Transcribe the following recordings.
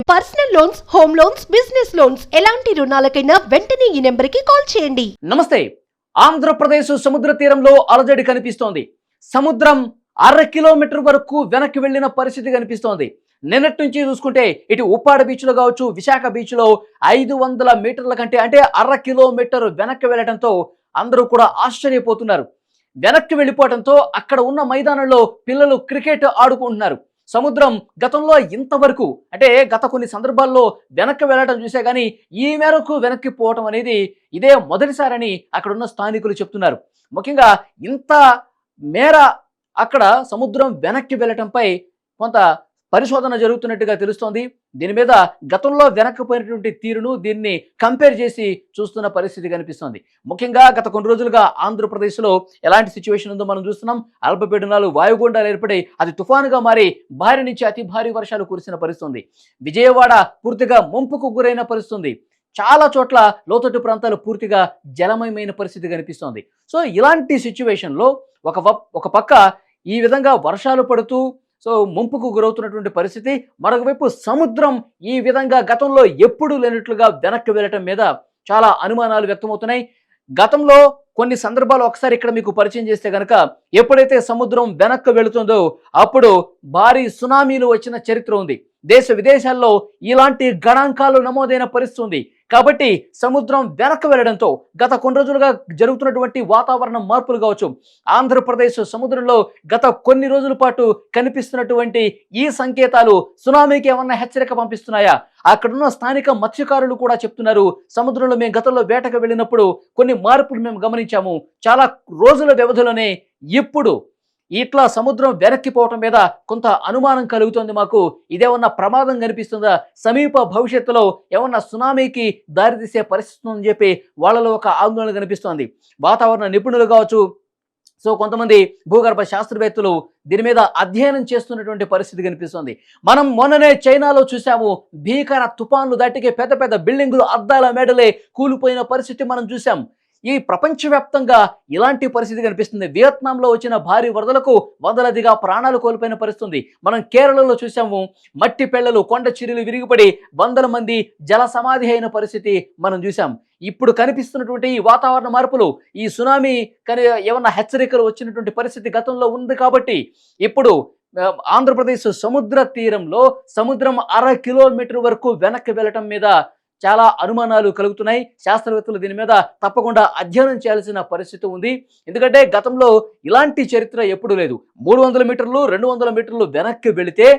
Personal loans, home loans, business loans ఎలాంటి రుణాలకైనా వెంటనే ఈ నెంబర్కి కాల్ చేయండి. నమస్తే. ఆంధ్రప్రదేశ్ సముద్ర తీరంలో అలజడి కనిపిస్తోంది. సముద్రం 1/2 కిలోమీటర్ వరకు వెనక్కి వెళ్లిన పరిస్థితి కనిపిస్తోంది. నిన్నటి నుంచి చూసుకుంటే ఇటు ఉప్పాడ బీచ్లో కావచ్చు, విశాఖ బీచ్లో 500 మీటర్ల కంటే అంటే 1/2 కిలోమీటర్ వెనక్కి వెళ్లడంతో అందరూ కూడా ఆశ్చర్యపోతున్నారు. వెనక్కి వెళ్ళిపోవడంతో అక్కడ ఉన్న మైదానంలో పిల్లలు క్రికెట్ ఆడుకుంటున్నారు. సముద్రం గతంలో ఇంతవరకు అంటే గత కొన్ని సందర్భాల్లో వెనక్కి వెళ్ళడం చూసే కానీ ఈ మేరకు వెనక్కి పోవటం అనేది ఇదే మొదటిసారని అక్కడున్న స్థానికులు చెప్తున్నారు. ముఖ్యంగా ఇంత మేర అక్కడ సముద్రం వెనక్కి వెళ్ళటంపై కొంత పరిశోధన జరుగుతున్నట్టుగా తెలుస్తోంది. దీని మీద గతంలో వెనక్కిపోయినటువంటి తీరును దీన్ని కంపేర్ చేసి చూస్తున్న పరిస్థితి కనిపిస్తోంది. ముఖ్యంగా గత కొన్ని రోజులుగా ఆంధ్రప్రదేశ్లో ఎలాంటి సిచ్యువేషన్ ఉందో మనం చూస్తున్నాం. అల్పపీడనాలు, వాయుగుండాలు ఏర్పడి అది తుఫానుగా మారి భారీ నుంచి అతి భారీ వర్షాలు కురిసిన పరిస్థితి. విజయవాడ పూర్తిగా ముంపుకు గురైన పరిస్థితి. చాలా చోట్ల లోతట్టు ప్రాంతాలు పూర్తిగా జలమయమైన పరిస్థితి కనిపిస్తోంది. సో ఇలాంటి సిచ్యువేషన్లో ఒక పక్క ఈ విధంగా వర్షాలు పడుతూ ముంపుకు గురవుతున్నటువంటి పరిస్థితి, మరొక వైపు సముద్రం ఈ విధంగా గతంలో ఎప్పుడూ లేనట్లుగా వెనక్కి వెళ్ళటం మీద చాలా అనుమానాలు వ్యక్తమవుతున్నాయి. గతంలో కొన్ని సందర్భాలు ఒకసారి ఇక్కడ మీకు పరిచయం చేస్తే గనక ఎప్పుడైతే సముద్రం వెనక్కి వెళుతుందో అప్పుడు భారీ సునామీలు వచ్చిన చరిత్ర ఉంది. దేశ విదేశాల్లో ఇలాంటి గణాంకాలు నమోదైన పరిస్థితి ఉంది. కాబట్టి సముద్రం వెనక్కి వెళ్ళడంతో గత కొన్ని రోజులుగా జరుగుతున్నటువంటి వాతావరణ మార్పులు కావచ్చు, ఆంధ్రప్రదేశ్ సముద్రంలో గత కొన్ని రోజుల పాటు కనిపిస్తున్నటువంటి ఈ సంకేతాలు సునామీకి ఏమన్నా హెచ్చరిక పంపిస్తున్నాయా? అక్కడున్న స్థానిక మత్స్యకారులు కూడా చెప్తున్నారు, సముద్రంలో మేము గతంలో వేటకు వెళ్ళినప్పుడు కొన్ని మార్పులు మేము గమనించాము. చాలా రోజుల వ్యవధిలోనే ఇప్పుడు ఇట్లా సముద్రం వెనక్కిపోవటం మీద కొంత అనుమానం కలుగుతుంది మాకు. ఇదేమన్నా ప్రమాదం కనిపిస్తుందా? సమీప భవిష్యత్తులో ఏమన్నా సునామీకి దారితీసే పరిస్థితి అని చెప్పి వాళ్ళలో ఒక ఆందోళన కనిపిస్తోంది. వాతావరణ నిపుణులు కావచ్చు, కొంతమంది భూగర్భ శాస్త్రవేత్తలు దీని మీద అధ్యయనం చేస్తున్నటువంటి పరిస్థితి కనిపిస్తుంది. మనం మొన్ననే చైనాలో చూసాము, భీకర తుఫాన్లు దాటికి పెద్ద పెద్ద బిల్డింగులు అద్దాల మేడలే కూలిపోయిన పరిస్థితి మనం చూసాం. ఈ ప్రపంచవ్యాప్తంగా ఇలాంటి పరిస్థితి కనిపిస్తుంది. వియత్నాంలో వచ్చిన భారీ వరదలకు వందలదిగా ప్రాణాలు కోల్పోయిన పరిస్థితి. మనం కేరళలో చూసాము, మట్టి పెళ్లలు, కొండ చిరులు విరిగిపడి వందల మంది జల సమాధి అయిన పరిస్థితి మనం చూసాం. ఇప్పుడు కనిపిస్తున్నటువంటి ఈ వాతావరణ మార్పులు, ఈ సునామీ ఏమన్నా హెచ్చరికలు వచ్చినటువంటి పరిస్థితి గతంలో ఉంది. కాబట్టి ఇప్పుడు ఆంధ్రప్రదేశ్ సముద్ర తీరంలో సముద్రం 1/2 కిలోమీటర్ వరకు వెనక్కి వెళ్ళటం మీద చాలా అనుమానాలు కలుగుతున్నాయి. శాస్త్రవేత్తలు దీని మీద తప్పకుండా అధ్యయనం చేయాల్సిన పరిస్థితి ఉంది. ఎందుకంటే గతంలో ఇలాంటి చరిత్ర ఎప్పుడూ లేదు. 300 మీటర్లు 200 మీటర్లు వెనక్కి వెళితే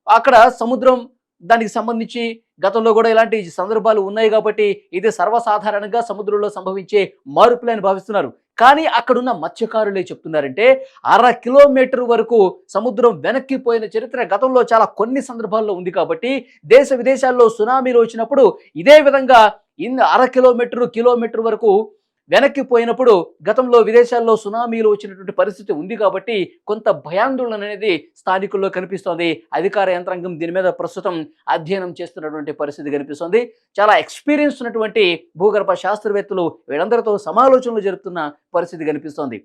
అక్కడ సముద్రం దానికి సంబంధించి గతంలో కూడా ఇలాంటి సందర్భాలు ఉన్నాయి. కాబట్టి ఇది సర్వసాధారణంగా సముద్రంలో సంభవించే మార్పులని భావిస్తున్నారు. కానీ అక్కడున్న మత్స్యకారులే చెప్తున్నారంటే 1/2 కిలోమీటర్ వరకు సముద్రం వెనక్కిపోయిన చరిత్ర గతంలో చాలా కొన్ని సందర్భాల్లో ఉంది. కాబట్టి దేశ విదేశాల్లో సునామీలు వచ్చినప్పుడు ఇదే విధంగా 1/2 కిలోమీటర్ వరకు వెనక్కిపోయినప్పుడు గతంలో విదేశాల్లో సునామీలు వచ్చినటువంటి పరిస్థితి ఉంది. కాబట్టి కొంత భయాందోళన అనేది స్థానికుల్లో కనిపిస్తోంది. అధికార యంత్రాంగం దీని మీద ప్రస్తుతం అధ్యయనం చేస్తున్నటువంటి పరిస్థితి కనిపిస్తోంది. చాలా ఎక్స్పీరియన్స్ ఉన్నటువంటి భూగర్భ శాస్త్రవేత్తలు వీళ్ళందరితో సమాలోచనలు జరుపుతున్న పరిస్థితి కనిపిస్తోంది.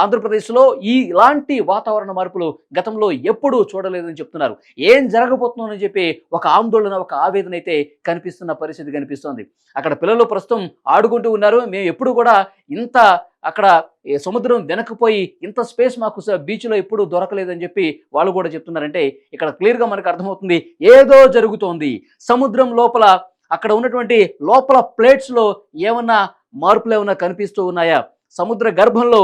ఆంధ్రప్రదేశ్లో ఇలాంటి వాతావరణ మార్పులు గతంలో ఎప్పుడూ చూడలేదని చెప్తున్నారు. ఏం జరగబోతుందని చెప్పి ఒక ఆందోళన, ఒక ఆవేదన అయితే కనిపిస్తున్న పరిస్థితి కనిపిస్తోంది. అక్కడ పిల్లలు ప్రస్తుతం ఆడుకుంటూ ఉన్నారు. మేము ఎప్పుడు కూడా ఇంత అక్కడ సముద్రం వెనక్కిపోయి ఇంత స్పేస్ మాకు బీచ్లో ఎప్పుడు దొరకలేదని చెప్పి వాళ్ళు కూడా చెప్తున్నారంటే ఇక్కడ క్లియర్గా మనకు అర్థమవుతుంది ఏదో జరుగుతోంది. సముద్రం లోపల అక్కడ ఉన్నటువంటి లోపల ప్లేట్స్లో ఏమన్నా మార్పులు ఏమన్నా కనిపిస్తూ ఉన్నాయా? సముద్ర గర్భంలో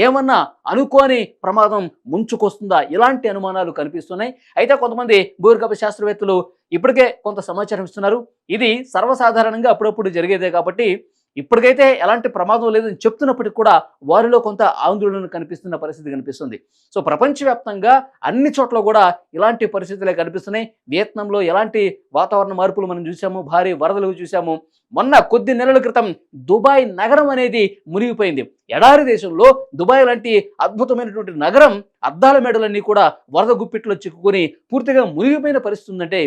ఏమన్నా అనుకోని ప్రమాదం ముంచుకొస్తుందా? ఇలాంటి అనుమానాలు కనిపిస్తున్నాయి. అయితే కొంతమంది భూగర్భ శాస్త్రవేత్తలు ఇప్పటికే కొంత సమాచారం ఇస్తున్నారు. ఇది సర్వసాధారణంగా అప్పుడప్పుడు జరిగేదే కాబట్టి ఇప్పటికైతే ఎలాంటి ప్రమాదం లేదని చెప్తున్నప్పటికీ కూడా వారిలో కొంత ఆందోళన కనిపిస్తున్న పరిస్థితి కనిపిస్తుంది. ప్రపంచవ్యాప్తంగా అన్ని చోట్ల కూడా ఇలాంటి పరిస్థితులే కనిపిస్తున్నాయి. వియత్నాంలో ఎలాంటి వాతావరణ మార్పులు మనం చూసాము, భారీ వరదలు చూసాము. మొన్న కొద్ది నెలల క్రితం దుబాయ్ నగరం అనేది మునిగిపోయింది. ఎడారి దేశంలో దుబాయ్ లాంటి అద్భుతమైనటువంటి నగరం అద్దాల మేడలన్నీ కూడా వరద గుప్పిట్లో చిక్కుకొని పూర్తిగా మునిగిపోయిన పరిస్థితి ఉందంటే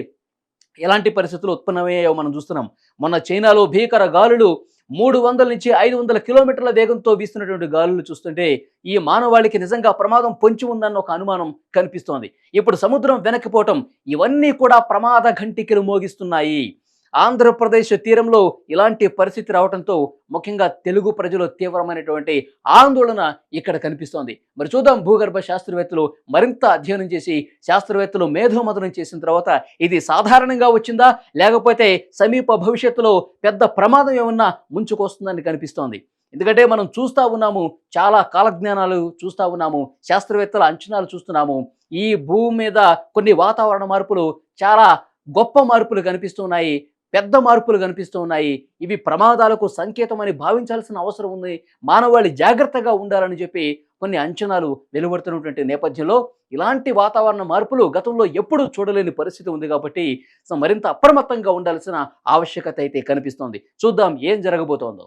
ఎలాంటి పరిస్థితులు ఉత్పన్నమయ్యాయో మనం చూస్తున్నాం. మొన్న చైనాలో భీకర గాలులు 300 నుంచి 500 కిలోమీటర్ల వేగంతో వీస్తున్నటువంటి గాలులు చూస్తుంటే ఈ మానవాళికి నిజంగా ప్రమాదం పొంచి ఉందన్న ఒక అనుమానం కనిపిస్తోంది. ఇప్పుడు సముద్రం వెనక్కిపోవటం ఇవన్నీ కూడా ప్రమాద ఘంటికలు మోగిస్తున్నాయి. ఆంధ్రప్రదేశ్ తీరంలో ఇలాంటి పరిస్థితి రావడంతో ముఖ్యంగా తెలుగు ప్రజలు తీవ్రమైనటువంటి ఆందోళన ఇక్కడ కనిపిస్తోంది. మరి చూద్దాం, భూగర్భ శాస్త్రవేత్తలు మరింత అధ్యయనం చేసి శాస్త్రవేత్తలు మేధోమథనం చేసిన తర్వాత ఇది సాధారణంగా వచ్చిందా, లేకపోతే సమీప భవిష్యత్తులో పెద్ద ప్రమాదం ఏమన్నా ముంచుకొస్తుందని కనిపిస్తోంది. ఎందుకంటే మనం చూస్తూ ఉన్నాము, చాలా కాలజ్ఞానాలు చూస్తూ ఉన్నాము, శాస్త్రవేత్తల అంచనాలు చూస్తున్నాము. ఈ భూమి మీద కొన్ని వాతావరణ మార్పులు చాలా గొప్ప మార్పులు కనిపిస్తున్నాయి, పెద్ద మార్పులు కనిపిస్తూ ఉన్నాయి. ఇవి ప్రమాదాలకు సంకేతమని భావించాల్సిన అవసరం ఉంది. మానవాళి జాగ్రత్తగా ఉండాలని చెప్పి కొన్ని అంచనాలు వెలువడుతున్నటువంటి నేపథ్యంలో ఇలాంటి వాతావరణ మార్పులు గతంలో ఎప్పుడూ చూడలేని పరిస్థితి ఉంది కాబట్టి మరింత అప్రమత్తంగా ఉండాల్సిన ఆవశ్యకత అయితే కనిపిస్తోంది. చూద్దాం ఏం జరగబోతోందో.